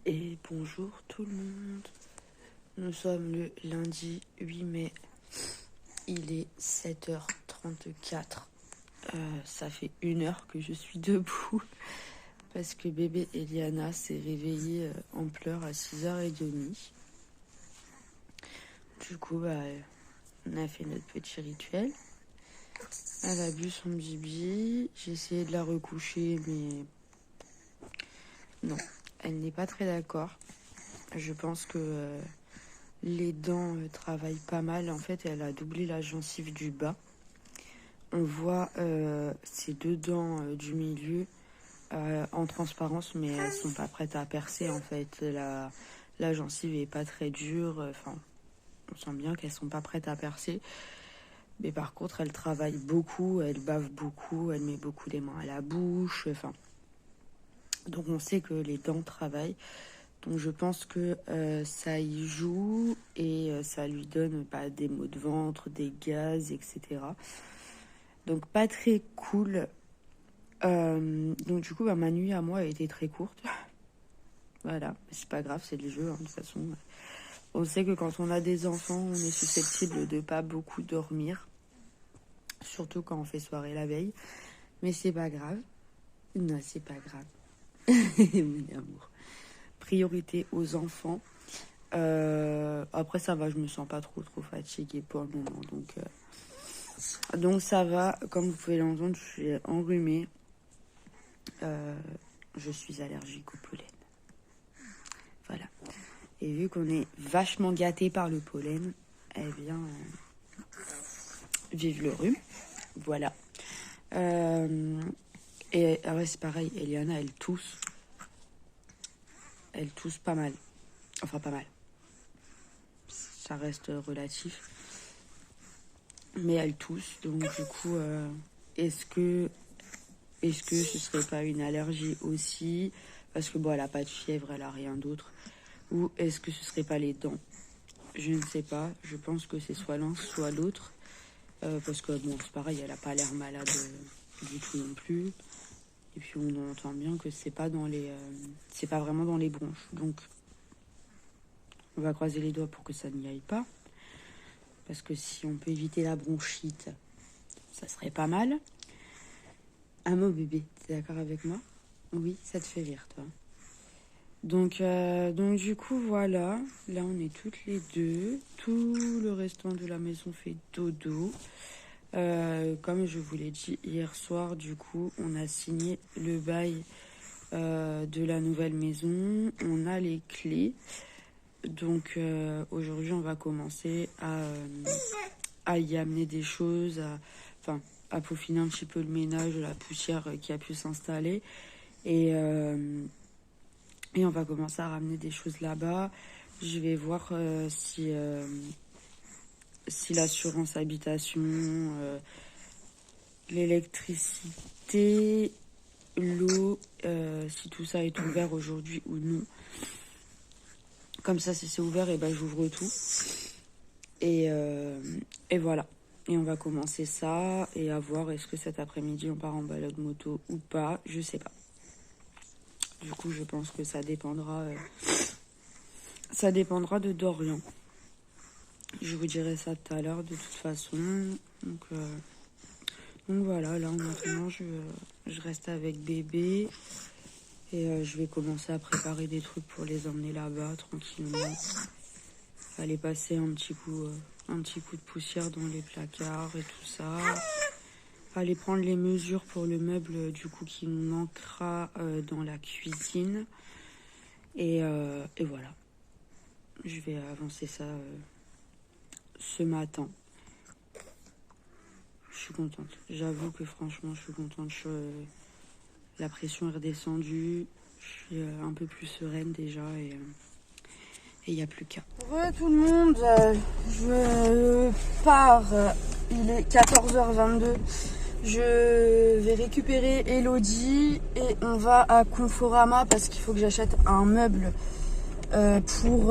Et bonjour tout le monde. Nous sommes le lundi 8 mai. Il est 7h34. Ça fait 1 heure que je suis debout parce que bébé Eliana s'est réveillée en pleurs à 6h30. Du coup, on a fait notre petit rituel. Elle a bu son bibi. J'ai essayé de la recoucher, mais non, elle n'est pas très d'accord. Je pense que les dents travaillent pas mal. En fait, elle a doublé la gencive du bas. On voit ces deux dents du milieu en transparence, mais elles sont pas prêtes à percer. En fait, la gencive est pas très dure. Enfin, on sent bien qu'elles sont pas prêtes à percer. Mais par contre, elle travaille beaucoup, elle bave beaucoup, elle met beaucoup les mains à la bouche. Enfin, donc on sait que les dents travaillent. Donc je pense que ça y joue et ça lui donne des maux de ventre, des gaz, etc. Donc pas très cool. Donc du coup, ma nuit à moi a été très courte. Voilà, c'est pas grave, c'est le jeu, hein, de toute façon. On sait que quand on a des enfants, on est susceptible de pas beaucoup dormir. Surtout quand on fait soirée la veille. Mais c'est pas grave. Non, c'est pas grave. Mon amour. Priorité aux enfants. Après ça va, je me sens pas trop fatiguée pour le moment, donc ça va. Comme vous pouvez l'entendre, je suis enrhumée. Je suis allergique au pollen, voilà. Et vu qu'on est vachement gâté par le pollen, eh bien vive le rhume, voilà. Et ouais, c'est pareil, Eliana elle tousse pas mal, enfin pas mal, ça reste relatif, mais elle tousse. Donc du coup, est-ce que ce serait pas une allergie aussi, parce que elle a pas de fièvre, elle a rien d'autre, ou est-ce que ce serait pas les dents? Je ne sais pas, je pense que c'est soit l'un soit l'autre, parce que c'est pareil, elle a pas l'air malade du tout non plus, et puis on entend bien que c'est pas c'est pas vraiment dans les bronches, donc on va croiser les doigts pour que ça n'y aille pas, parce que si on peut éviter la bronchite, ça serait pas mal. Ah, mon bébé, t'es d'accord avec moi? Oui, ça te fait rire, toi. Donc du coup, voilà. Là, on est toutes les deux. Tout le restant de la maison fait dodo. Comme je vous l'ai dit hier soir, du coup, on a signé le bail de la nouvelle maison. On a les clés. Donc aujourd'hui, on va commencer à y amener des choses, à peaufiner un petit peu le ménage, la poussière qui a pu s'installer. Et on va commencer à ramener des choses là-bas. Je vais voir si l'assurance habitation, l'électricité, l'eau, si tout ça est ouvert aujourd'hui ou non. Comme ça, si c'est ouvert, et j'ouvre tout. Et voilà. Et on va commencer ça et à voir est-ce que cet après-midi on part en balade moto ou pas. Je sais pas. Du coup, je pense que ça dépendra de Dorian. Je vous dirai ça tout à l'heure de toute façon. Donc voilà, là maintenant je reste avec bébé et je vais commencer à préparer des trucs pour les emmener là-bas tranquillement. Aller passer un petit coup de poussière dans les placards et tout ça. Aller prendre les mesures pour le meuble du coup qui nous manquera dans la cuisine. Et voilà. Je vais avancer ça ce matin. Je suis contente. J'avoue que franchement, je suis contente. La pression est redescendue. Je suis un peu plus sereine déjà et il n'y a plus qu'à. Bonjour tout le monde. Je pars. Il est 14h22. Je vais récupérer Elodie et on va à Conforama parce qu'il faut que j'achète un meuble pour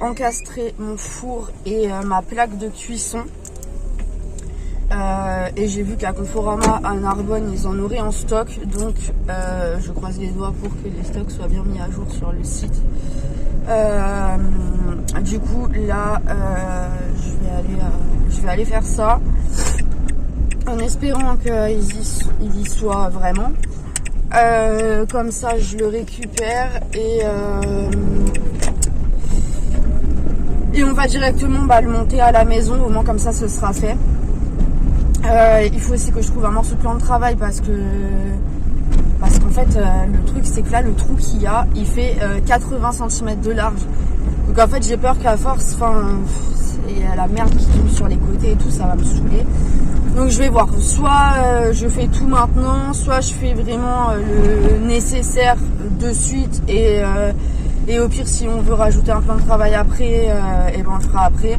encastrer mon four et ma plaque de cuisson. Et j'ai vu qu'à Conforama, à Narbonne, ils en auraient en stock. Donc, je croise les doigts pour que les stocks soient bien mis à jour sur le site. Du coup, là, je vais aller faire ça. En espérant qu'ils y soient vraiment. Comme ça, je le récupère et on va directement le monter à la maison. Au moins, comme ça, ce sera fait. Il faut aussi que je trouve un morceau de plan de travail parce qu'en fait, le truc, c'est que là, le trou qu'il y a, il fait 80 cm de large. Donc en fait, j'ai peur qu'à force, il y a la merde qui tombe sur les côtés et tout, ça va me saouler. Donc je vais voir, soit je fais tout maintenant, soit je fais vraiment le nécessaire de suite et au pire si on veut rajouter un plan de travail après, et ben on le fera après.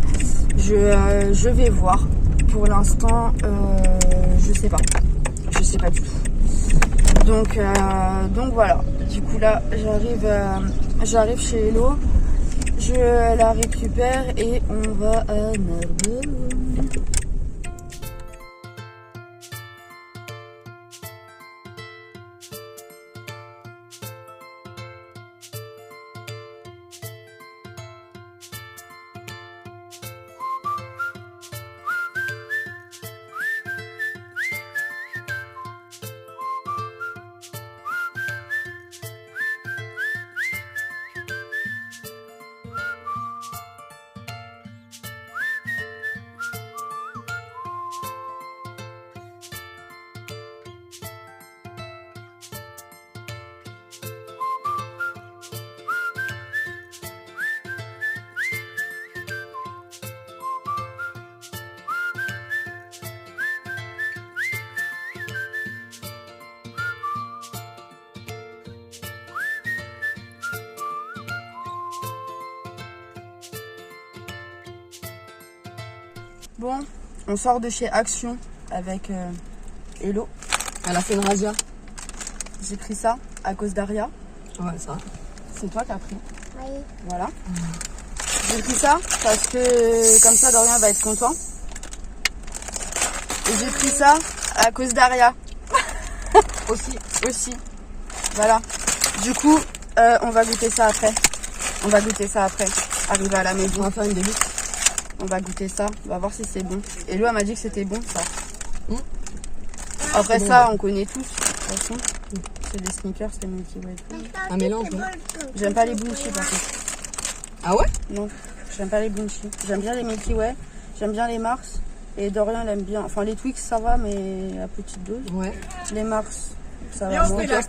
Je vais voir. Pour l'instant, je sais pas du tout. Donc voilà. Du coup là, j'arrive chez Hello, je la récupère et on va à Narbonne. Bon, on sort de chez Action avec Hello. Elle a fait une razzia. J'ai pris ça à cause d'Aria. Ouais, ça. C'est toi qui as pris. Oui. Voilà. J'ai pris ça parce que comme ça Dorian va être content. Et j'ai pris ça à cause d'Aria. Aussi. Voilà. Du coup, on va goûter ça après. Arrivé à la maison. On va faire une débute. On va goûter ça, on va voir si c'est bon. Et lui, elle m'a dit que c'était bon, ça. Après bon, ça, ouais. on connaît tous, de toute façon. C'est des sneakers, c'est Milky Way. Un mélange, ouais. J'aime pas les Bounty, par contre. Ah ouais? Non, j'aime pas les Bounty. J'aime bien les Milky Way, j'aime bien les Mars. Et Dorian, elle aime bien. Enfin, les Twix, ça va, mais à petite dose. Ouais. Les Mars, ça va. Bon, Putain,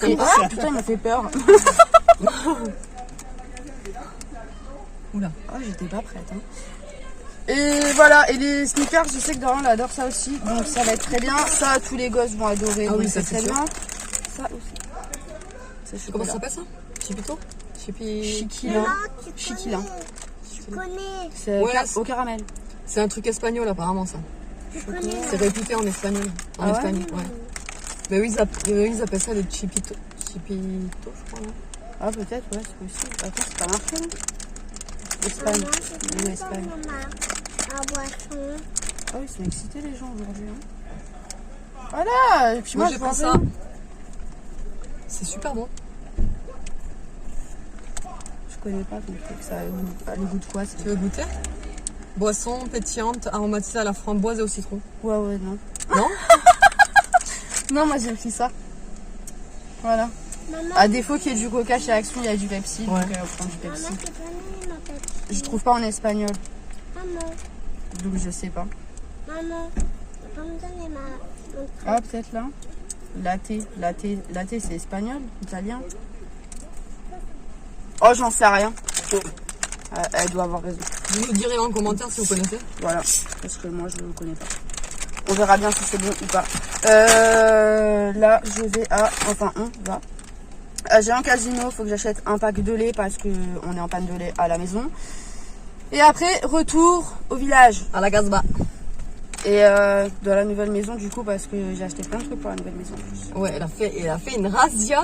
putain, il m'a fait peur. Oula. Oh, j'étais pas prête, hein. Et voilà, et les sneakers, je sais que Dorian adore ça aussi, donc ça va être très bien. Ça, tous les gosses vont adorer, donc oui, ça, c'est c'est très sûr. bien. Ça aussi. C'est Comment chocolat. ça s'appelle ça? Chipito? Chiquilin. Tu Chiquilin. connais. C'est Ouais, au caramel. C'est un truc espagnol apparemment ça. Tu connais. C'est réputé en espagnol. En Ah ouais Espagne, ouais. Mais oui, ils appellent ça des chipito. Chipito, je crois. Non Ah, peut-être, ouais, c'est possible. Attends, c'est pas marqué, là Espagne. Maman, Oui, c'est Espagne. ma boisson. Ah oui, ils sont excités, les gens, aujourd'hui. Hein. Voilà, et puis Moi moi, j'ai je pris pensais- ça. C'est super bon. Je connais pas, donc faut que ça a le goût de quoi c'est... Tu veux goûter? Boisson pétillante, aromatisée à la framboise et au citron. Ouais, non. Non? Non, moi, j'ai pris ça. Voilà. Maman, À défaut qu'il y ait du coca chez Action, il y a du Pepsi, Ouais. donc on prend du maman, Pepsi. tu connais ma petite. Je trouve pas en espagnol, Maman, donc je sais pas. maman, tu peux me donner mon Ah, peut-être là. Latte, c'est espagnol, italien. Oh, j'en sais rien. Elle doit avoir raison. Vous nous direz en commentaire si vous connaissez. Voilà, parce que moi je ne connais pas. On verra bien si c'est bon ou pas. Là, je vais à... Enfin, on va. J'ai un casino, faut que j'achète un pack de lait parce qu'on est en panne de lait à la maison. Et après, retour au village. À la Gazba. Et de la nouvelle maison du coup parce que j'ai acheté plein de trucs pour la nouvelle maison. Ouais, elle a fait une razzia.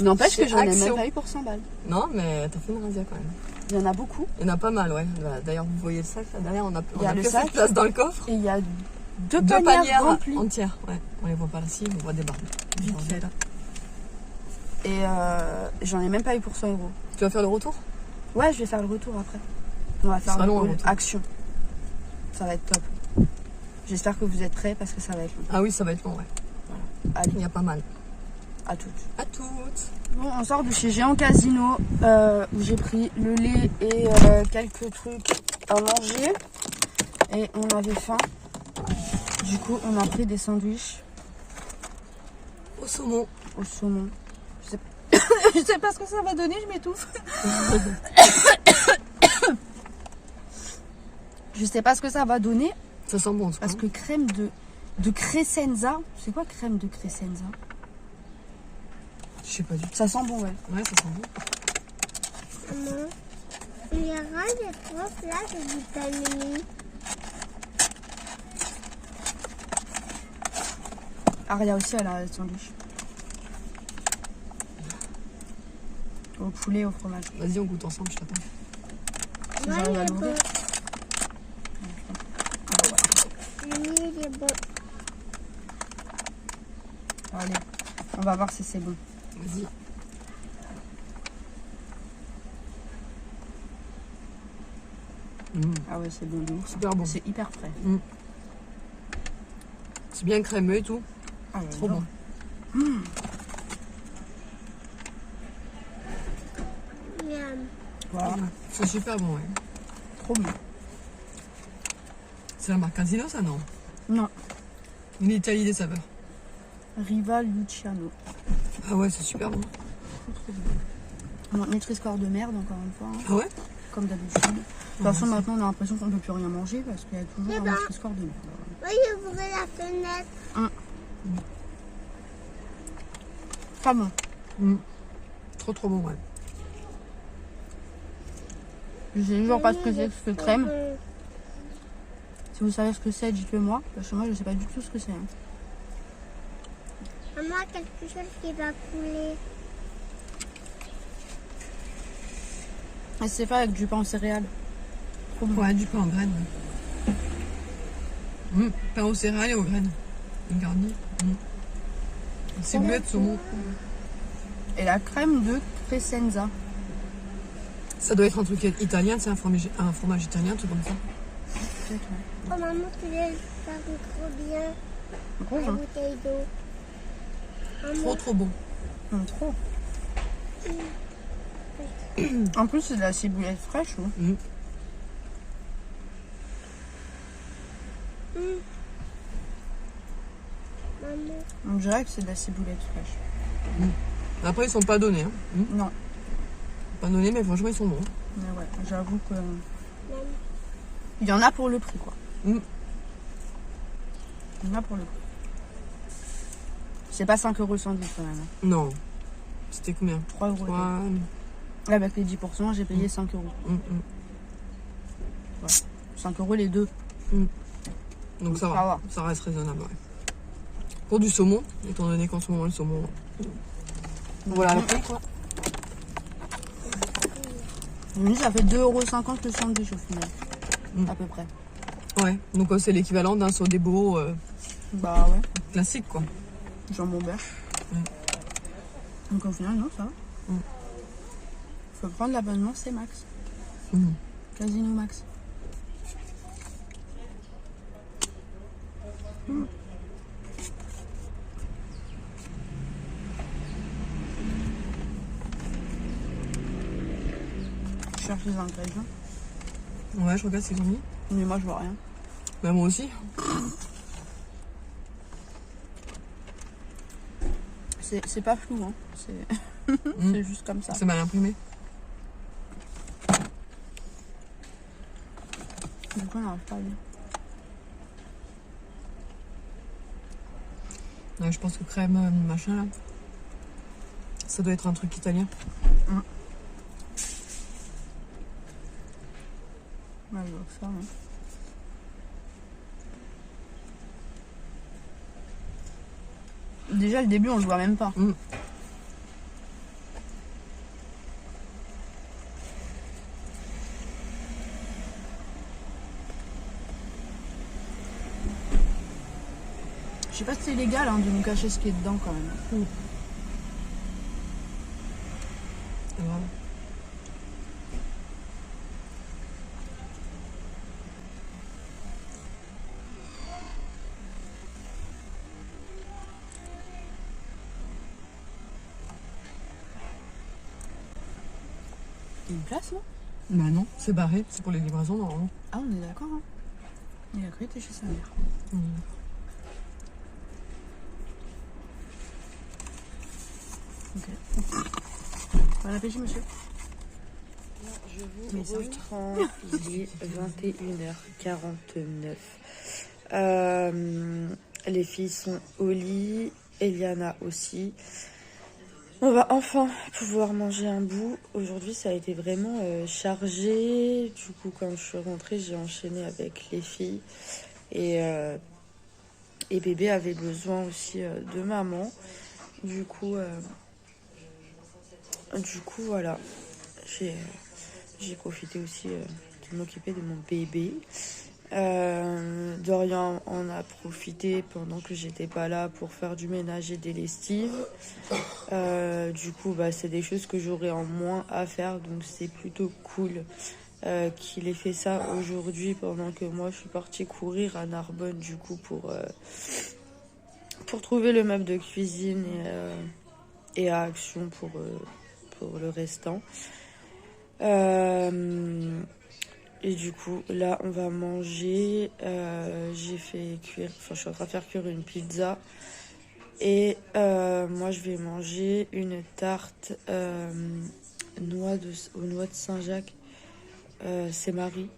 N'empêche Chez que j'en ai Action. même pas eu pour 100 balles. Non, mais t'as fait une razzia quand même. Il y en a beaucoup. Il y en a pas mal, ouais. Voilà, d'ailleurs, vous voyez le sac là derrière, on a Il y a que le fait sac. de place dans le coffre. Et il y a Deux panières remplies. entières. Ouais, on les voit pas là, si, on voit des barres. Vite fait. Et j'en ai même pas eu pour 100 euros. Tu vas faire le retour? Ouais, je vais faire le retour après. On va faire sera le long, haul le retour. action. Ça va être top. J'espère que vous êtes prêts parce que ça va être long. Ah oui, ça va être long, ouais. Allez, Il y a pas mal. à toutes. À toutes. Bon, on sort de chez Géant Casino où j'ai pris le lait et quelques trucs à manger. Et on avait faim. Du coup, on a pris des sandwichs Au saumon. au saumon. Je sais, je sais pas ce que ça va donner, je m'étouffe. Je sais pas ce que ça va donner Ça sent bon, parce que crème de Crescenza. C'est quoi crème de Crescenza? Je sais pas du tout. Ça sent bon, ouais. Ouais, ça sent bon. Maman, il y aura des profs là de vitamines. Aria aussi, elle a le sandwich. Au poulet, au fromage. Vas-y, on goûte ensemble, je t'attends. Si Moi, j'arrive il à est l'ouvrir. bon. Lui, il est bon. Allez, on va voir si c'est bon. Vas-y. Ah ouais, c'est bon de ouf. Super bon. C'est hyper frais. C'est bien crémeux et tout. Ah ouais, Trop non. bon. Miam. Voilà, C'est super bon, ouais. trop bon. C'est la marque Casino, ça, non? Non, Une Italie des saveurs. Riva Luciano. Ah ouais, c'est super bon. Bon, Nutri-Score de merde, encore une fois, hein, Ah ouais? comme d'habitude. De toute façon, maintenant, on a l'impression qu'on ne peut plus rien manger parce qu'il y a toujours un Nutri-Score de merde. Oui, ouvrez la fenêtre. Pas bon. Trop trop bon, ouais. Je sais toujours pas ce que c'est que ce crème. Mhm. Si vous savez ce que c'est, dites-le moi. Parce que moi, je sais pas du tout ce que c'est. Hein. Maman, quelque chose qui va couler. Et c'est fait avec du pain aux céréales. Trop bon. Ouais, du pain en graines. Ouais. Pain aux céréales et aux graines. Une garnie. Ciboulette, saumon. Et la crème de Crescenza. Ça doit être un truc italien, c'est un fromage italien, tout comme ça. Peut-être, ouais. Oh, maman, tu l'as ça goûte trop bien. Gros, La hein. bouteille d'eau. Trop trop bon. Trop. En plus, c'est de la ciboulette fraîche. Hein. Maman, On dirait que c'est de la ciboulette fraîche. Après, ils sont pas donnés. Hein. Non, Pas donnés, mais franchement, ils sont bons. mais ouais, j'avoue que. maman. Il y en a pour le prix, quoi. Mm. Il y en a pour le prix. C'est pas 5 € le sandwich quand même. Hein. Non. C'était combien? 3 €. Ouais. Avec les 10%, j'ai payé 5 €. 5 € les deux. Donc ça Ça va. va. Ça reste raisonnable, ouais. Pour du saumon, étant donné qu'en ce moment, le saumon... Voilà le prix, quoi. Ça fait 2,50 € le sandwich au final. À peu près. Ouais. Donc c'est l'équivalent d'un Sodebo Bah ouais, classique, quoi. jambon beurre. Donc au final, non, ça va. Faut prendre l'abonnement, c'est max. Casino max. Je cherche les ingrédients, Ouais, je regarde ce qu'ils ont mis. mais moi je vois rien. Bah moi aussi. C'est pas flou, hein. C'est juste comme ça. C'est mal imprimé. Du coup, on n'arrive pas à lire. Ouais, je pense que crème, machin là. Ça doit être un truc italien. Ouais, je vois que ça, hein. Déjà, le début, on le voit même pas. Je sais pas si c'est légal hein, de nous cacher ce qui est dedans quand même. Voilà. Il y a une place là? Bah non, c'est barré, c'est pour les livraisons normalement. Ah on est d'accord hein. Il a cru que t'es chez sa mère. Ok. Bon appétit monsieur. Je vous reprends, il est 21h49. Les filles sont au lit, Eliana aussi. On va enfin pouvoir manger un bout. Aujourd'hui, ça a été vraiment chargé. Du coup, quand je suis rentrée, j'ai enchaîné avec les filles. Et bébé avait besoin aussi de maman. Du coup, voilà. J'ai profité aussi de m'occuper de mon bébé. Dorian en a profité pendant que j'étais pas là pour faire du ménage et des lessives. Du coup, c'est des choses que j'aurais en moins à faire, donc c'est plutôt cool qu'il ait fait ça aujourd'hui pendant que moi je suis partie courir à Narbonne du coup pour trouver le meuble de cuisine et à Action pour le restant. Et du coup, là, on va manger. J'ai fait cuire, je suis en train de faire cuire une pizza. Et moi, je vais manger une tarte aux noix de Saint-Jacques. C'est Marie.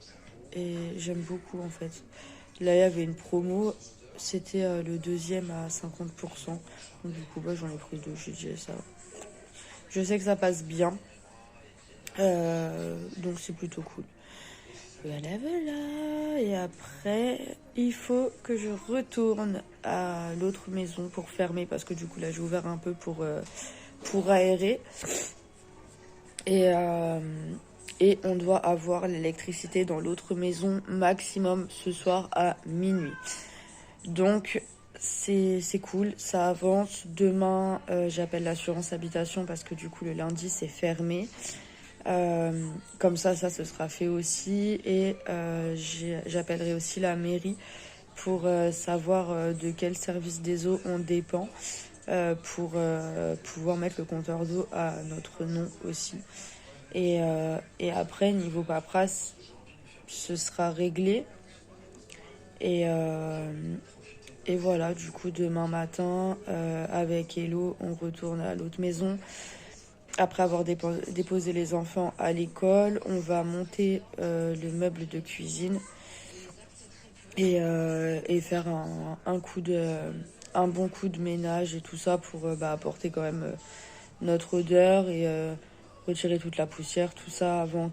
Et j'aime beaucoup, en fait. Là, il y avait une promo. C'était le deuxième à 50%. Donc, du coup, j'en ai pris deux. J'ai dit ça. Je sais que ça passe bien. Donc, c'est plutôt cool. Voilà. Et après, il faut que je retourne à l'autre maison pour fermer parce que du coup là j'ai ouvert un peu pour aérer. Et on doit avoir l'électricité dans l'autre maison maximum ce soir à minuit. Donc c'est cool, ça avance. Demain j'appelle l'assurance habitation parce que du coup le lundi c'est fermé. Comme ça ce sera fait aussi. Et j'appellerai aussi la mairie pour savoir de quel service des eaux on dépend pour pouvoir mettre le compteur d'eau à notre nom aussi. Et après niveau paperasse ce sera réglé. Et voilà, du coup demain matin avec Hello on retourne à l'autre maison. Après avoir déposé les enfants à l'école, on va monter le meuble de cuisine et faire un bon coup de ménage et tout ça pour apporter quand même notre odeur et retirer toute la poussière, tout ça avant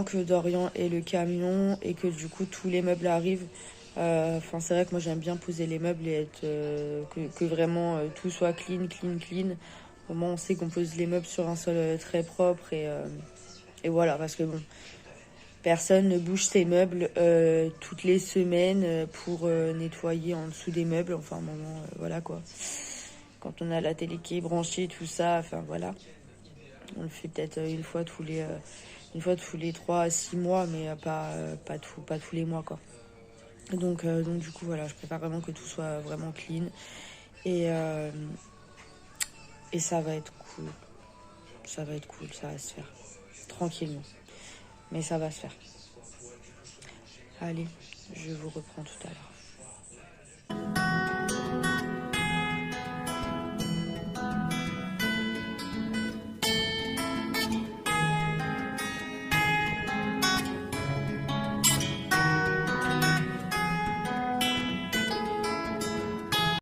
que Dorian ait le camion et que du coup tous les meubles arrivent. C'est vrai que moi j'aime bien poser les meubles et être que vraiment tout soit clean. Au moins on sait qu'on pose les meubles sur un sol très propre et voilà, parce que bon, personne ne bouge ses meubles toutes les semaines pour nettoyer en dessous des meubles. Enfin, un moment, voilà quoi. Quand on a la télé qui est branchée, tout ça, enfin voilà. On le fait peut-être une fois tous les 3 à 6 mois, mais pas tous les mois quoi. Donc du coup voilà, je préfère vraiment que tout soit vraiment clean et ça va être cool. Ça va se faire tranquillement, mais ça va se faire. Allez, je vous reprends tout à l'heure.